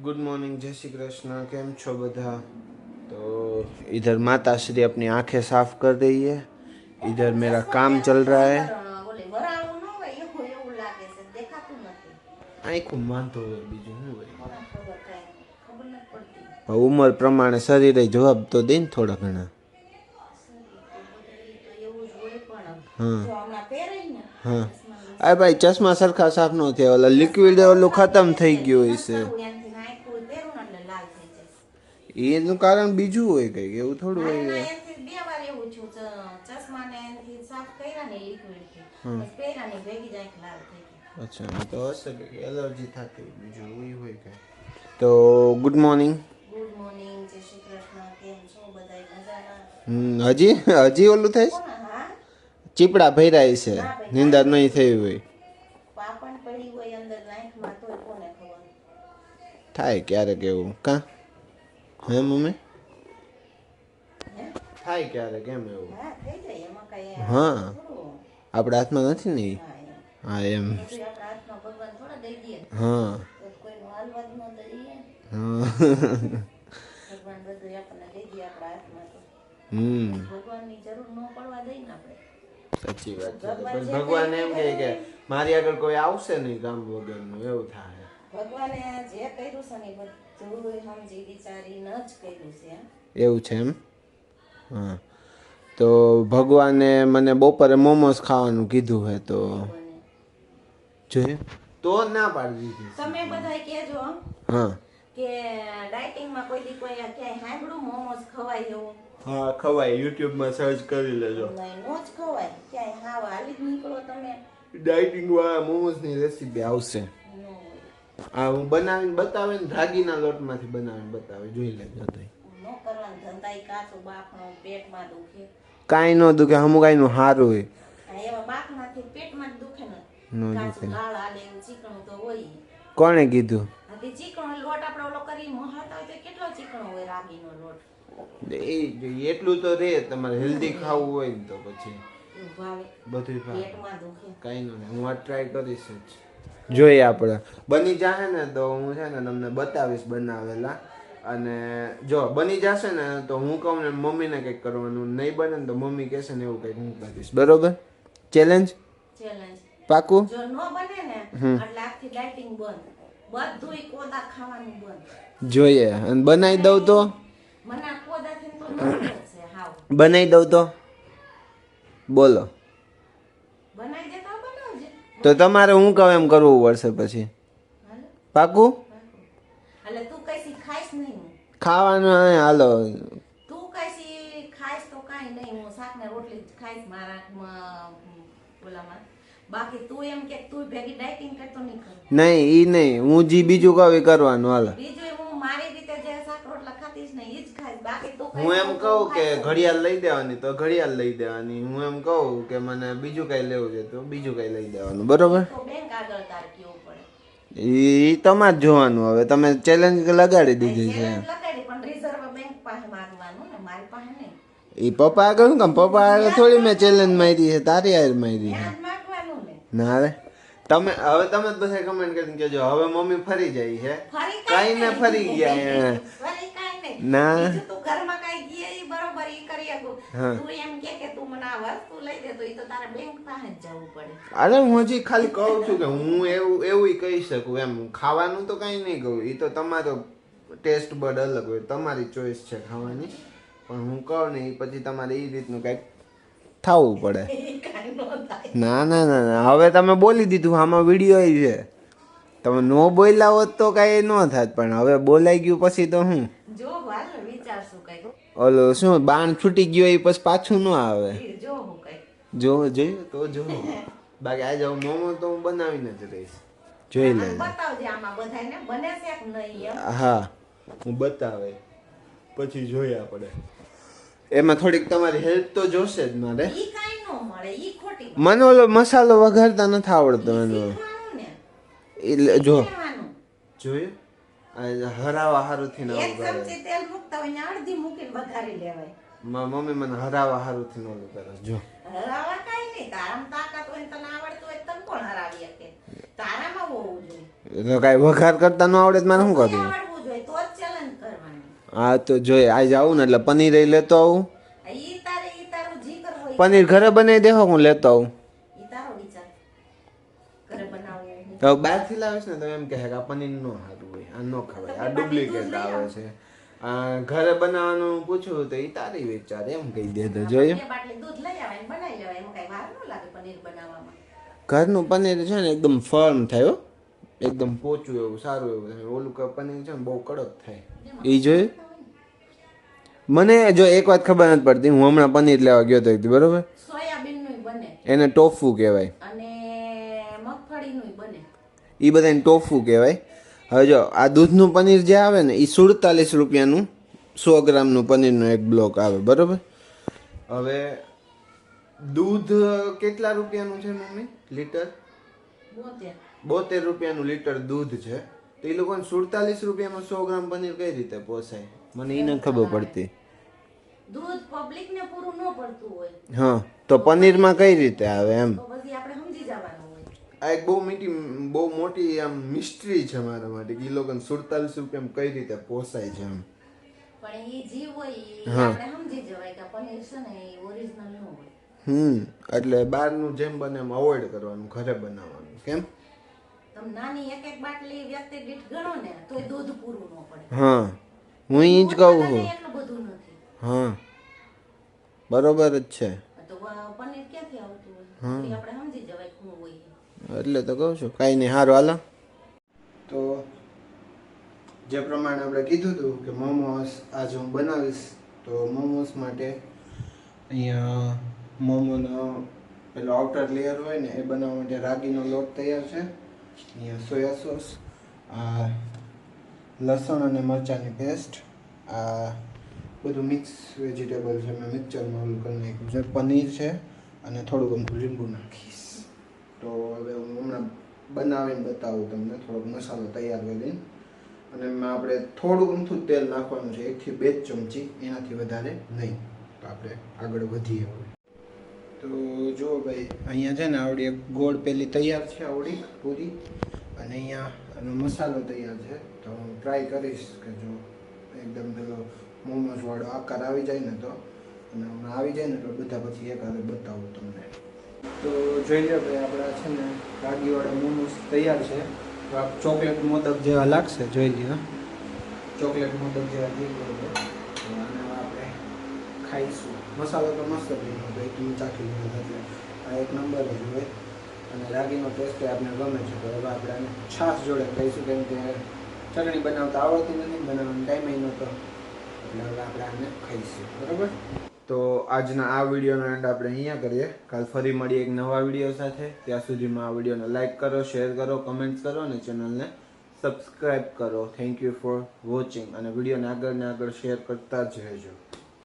Good morning, जय श्री कृष्ण। केम छो बधा? तो इधर माता श्री अपनी आंखें साफ कर रही है, इधर मेरा काम चल रहा है। आँखों वांधो હોય બીજું શું હોય? ઉંમર પ્રમાણે શરીરે જવાબ તો દે ને થોડા ઘણા. હા હા. આ ભાઈ ચશ્મા સરખા સાફ ન થયા, ઓલા લિક્વિડ ઓલું ખતમ થઈ ગયું હોય છે. એનું કારણ બીજું હોય કઈક, એવું થોડું હોય. અચ્છા, તો હશે કે એલર્જી થતી બીજું એ હોય કઈ. તો ગુડ મોર્નિંગ. ગુડ મોર્નિંગ, જય શ્રી કૃષ્ણ. કેમ છો બધાય મજામાં? હજી હજી ઓલું થાય છે, ચીપડા ભર્યા છે, નિંદર નહીં થઈ હોય. પાપણ પડી હોય અંદર નાખમાં તો કોને ખબર થાય ક્યારેક એવું કા? હે મમ્મી? થાય ક્યારેક એમ એવું. હા, આપણા હાથમાં નથી ને. હા એમ. હા સાચી વાત છે. પણ ભગવાન એમ કે મારી આગળ કોઈ આવશે નહીં કામ વગરનું, એવું થાય. ભગવાને જે કર્યું છે ને બધું સમજી વિચારીને જ કર્યું છે. એવું છે એમ? હા. તો ભગવાને મને બપોરે મોમોસ ખાવાનું કીધું હે, તો જોઈએ તો ના પાડી દીધી. તમે બધા કહેજો હા કે ડાયટિંગમાં કોઈ દી કોઈ ક્યાંય સાંભળ્યું મોમોસ ખવાય એવું? હા ખવાય, YouTube માં સર્ચ કરી લેજો. નહીં નો જ ખવાય, ક્યાંય હાવ હાલી જ નીકળો તમે. ડાયટિંગ વાળા મોમોસ ની રેસીપી આવશે. આ હું બનાવીને બતાવે ને, રાગીના લોટમાંથી બનાવીને બતાવે, જોઈ લેજો. તો નો કરવાનું ધંધાઈ કાચું બાફણું પેટમાં દુખે. કાંઈ ન દુખે, હમું કાંઈ નું સારું હોય. એવા બાફણાથી પેટમાં જ દુખે ને. નો દુખે. ગાળ આલે એવું ચીકણું તો હોય. કોણે કીધું? આ ચીકણો લોટ આપણે ઓલો કરી મહાતા હોય તો કેટલો ચીકણો હોય રાગીનો લોટ. એ એટલું તો રે, તમારે હેલ્ધી ખાવું હોય ને તો પછી બધું પેટમાં દુખે. કાંઈ નહીં, હું આ ટ્રાય કરીશ જ. જોઈએ આપણે બની જાય ને તો હું છે ને તમને બતાવીશ બનાવેલા. અને જો બની જશે ને તો હું કહું ને મમ્મીને કંઈક કરવાનું, નહીં બને ને તો મમ્મી કહેશે ને એવું કંઈક હું કરીશ. બરોબર? ચેલેન્જ પાકું? જો ન બને ને એટલે આખી ડાયટિંગ બંધ, બધુંય કોદા ખાવાનું બંધ. જોઈએ. અને બનાવી દઉં તો? મને કોદાથી તો નફરત છે હાવ. બનાવી દઉં તો? બોલો. બનાવી દે તો બનાવજે. તો તમારે હું કહું એમ કરવું પડશે પછી. પાકું? એટલે તું કઈસી ખાઈશ નહીં? ખાવાનું નહીં, હાલો. તું કઈસી ખાઈશ તો કાઈ નહીં, હું શાક ને રોટલી ખાઈશ મારા ઓલામાં. બાકી તું એમ કે તું ભેગી ડાયટિંગ કરતો નહીં કર. નહીં ઈ નહીં, હું જી બીજું કહું એ કરવાનું. હાલો બીજું હું મારી રીતે જે શાક રોટલા ખાતીશ ને ઈ જ ખાઈશ. બાકી તું હું એમ કહું કે ઘડિયાળ લઈ દેવાની તો ઘડિયાળ લઈ દેવાની, હું એમ કહું કે મને બીજું કઈ લેવું છે તો બીજું કઈ લઈ દેવાનું. બરોબર? તો બેંક આગળ તાર કેવું પડે ઈ તમારે જોવાનું. હવે તમે ચેલેન્જ લગાડી દીધી છે. પણ રિઝર્વ બેંક પાસે માંગવાનું ને, મારી પાસે નહીં. ઈ પપ્પા આગળ શું કામ? પપ્પા આગળ થોડી મેં ચેલેન્જ મારી છે, તારી હાર મારી છે. ના રે તમે હવે તમે જ બધા કમેન્ટ કરીને કહેજો હવે મમ્મી ફરી જાય છે. કઈ ને ફરી ગયા ના. તું ઘરમાં કઈ ગઈ ઈ બરોબર ઈ કરી શકું. તું એમ કે તું મને આ વસ્તુ લઈ દે તો ઈ તો તારે બેંક પાસે જ જવું પડે. અરે હું હજી ખાલી કહું છું કે હું એવું કહી શકું એમ. ખાવાનું તો કઈ નહીં કહું, ઈ તો તમારો ટેસ્ટ બડ અલગ હોય, તમારી ચોઈસ છે ખાવાની. પણ હું કહું ને પછી તમારે એ રીતનું કંઈક થવું પડે. ના ના ના ના, હવે તમે બોલી દીધું, આમાં વિડીયો આવી છે. તમે નો બોલ્યા હોત તો કઈ ન થાત, પણ હવે બોલાઈ ગયું પછી તો હું ઓલો શું બાણ છૂટી ગયો એ પછી પાછું ન આવે. જો જોયું તો જો. બાકી આજે મોમો તો હું બનાવીને જ રહીશ, જોઈ લેજો. હા હું બતાવે પછી જોઈએ આપણે. એમાં થોડીક તમારી હેલ્પ તો જોશે જ મારે. મને ઓલો મસાલો વઘારતા નથી આવડતો એનો. એટલે જો જોયું હરાવા હારું થી ના વઘારે. મમ્મી મને હરાવા હારું થી ન કરે. જો હરાવા કાઈ નહીં, તારામ તાકાત હોય તને આવડતું હોય તને કોણ હરાવી શકે? તારામાં હોવું જોઈએ. તો કાઈ વઘાર કરતા ન આવડે તો મારે શું કરવું? હા તો જોઈએ આજે આવું ને એટલે પનીર એ લેતો આવું. ઈ તારું જી કરવો ઈ પનીર ઘરે બનાવી દેહો હું લેતો આવું. ઈ તારો વિચાર ઘરે બનાવવું. તો બહારથી લાવીશ ને તો એમ કહે કે આ પનીર નો સારું હોય, આ નો ખવાય, આ ડુપ્લિકેટ આવે છે. આ ઘરે બનાવવાનું પૂછ્યું તો ઈ તારી વિચાર એમ કહી દે તો જોયું. બે બાટલી દૂધ લઈ આવાય ને બનાવી લેવાય, એમાં કઈ વાર ન લાગે પનીર બનાવવામાં. ઘરનું પનીર છે ને એકદમ ફર્મ થાય હો, એકદમ પોચું એવું સારું એવું થાય. ઓલું પનીર છે ને બહુ કડક થાય. ઈ જોયું. મને જો એક વાત ખબર નથી પડતી, હું હમણાં પનીર લેવા ગયો હતો બરોબર, સોયાબીનનું બને એને ટોફુ કહેવાય અને મગફળીનું બને, એ બધાને ટોફુ કહેવાય. હવે જો આ દૂધનું પનીર જે આવે ને એ 47 રૂપિયાનું 100 ગ્રામનું પનીરનો એક બ્લોક આવે બરોબર. હવે દૂધ કેટલા રૂપિયાનું છે મમ્મી લીટર? 72 રૂપિયાનું લીટર દૂધ છે. તો એ લોકોને 47 રૂપિયામાં 100 ગ્રામ પનીર કઈ રીતે પોસાય? મને એ નથી ખબર પડતી. દૂધ પબ્લિક ને પૂરું ન પડતું હોય. હા તો પનીરમાં કઈ રીતે આવે એમ? તો પછી આપણે સમજી જવાનું હોય. આ એક બહુ મોટી આમ મિસ્ટ્રી છે મારા માટે કે એ લોકોને 47 રૂપિયામાં કઈ રીતે પોસાય છે એમ. પણ એ જીવ હોય આપણે સમજી જવાય કે પનીર છે ને એ ઓરિજિનલ ન હોય. એટલે બહારનું જેમ બને એમ અવોઇડ કરવાનું, ઘરે બનાવવાનું. કેમ? તમે નાની એક એક બાટલી વ્યક્તિ દીઠ ગણો ને તોય દૂધ પૂરું ન પડે. હા હું ઈ જ કહું છું. એટલું બધું નથી. હા બરોબર જ છે. તો પનીર ક્યાંથી આવતું હોય એ આપણે સમજી જવાય શું હોય. એટલે તો કહું છું કાંઈ નહીં, સારું હાલો. તો જે પ્રમાણે આપણે કીધું હતું કે મોમોસ આજે હું બનાવીશ, તો મોમોસ માટે અહીંયા મોમોનો પેલો આઉટર લેયર હોય ને એ બનાવવા માટે રાગીનો લોટ તૈયાર છે. અહીંયા સોયા સોસ, આ લસણ અને મરચાંની પેસ્ટ, આ બધું મિક્સ વેજીટેબલ છે મેં મિક્સચરમાં ઓલું કરી નાખ્યું છે, પનીર છે અને થોડુંક અમથું લીંબુ નાખીશ. તો હવે હું હમણાં બનાવીને બતાવું તમને, થોડોક મસાલો તૈયાર કરીને. અને એમાં આપણે થોડુંક અમથું તેલ નાખવાનું છે, 1 થી 2 ચમચી, એનાથી વધારે નહીં. તો આપણે આગળ વધીએ હવે. તો જુઓ ભાઈ અહીંયા છે ને આવડી એક ગોળ પેલી તૈયાર છે આવડી પૂરી, અને અહીંયા આનો મસાલો તૈયાર છે. તો હું ટ્રાય કરીશ કે જો એકદમ પેલો મોમોસ વાળો આકાર આવી જાય ને તો, અને હમણાં આવી જાય ને તો બધા પછી એક હારે બતાવું તમને. તો જોઈ લો ભાઈ આપણા છે ને રાગીવાળા મોમોસ તૈયાર છે. તો આ ચોકલેટ મોદક જેવા લાગશે, જોઈ લો ચોકલેટ મોદક જેવા દેખાય છે. તો આને આપણે ખાઈશું. મસાલો તો મસ્ત બન્યો હતો, એક ચાખી લીધો એટલે આ એક નંબર જ હોય. અને રાગીનો ટેસ્ટ આપણે ગમે છે. તો હવે આપણે આને છાશ જોડે ખાઈશું, કેમ કે ચટણી બનાવતા આવડતી નથી, બનાવવાનો ટાઈમ નહોતો, એટલે હવે આપણે આને ખાઈશું બરાબર. તો આજના આ વિડીયોનો એન્ડ આપણે અહીંયા કરીએ. કાલ ફરી મળીએ એક નવા વિડીયો સાથે. ત્યાં સુધીમાં આ વિડીયોને લાઇક કરો, શેર કરો, કમેન્ટ્સ કરો અને ચેનલને સબસ્ક્રાઈબ કરો. Thank you for watching. અને વિડીયોને આગળ ને આગળ શેર કરતા જ રહેજો.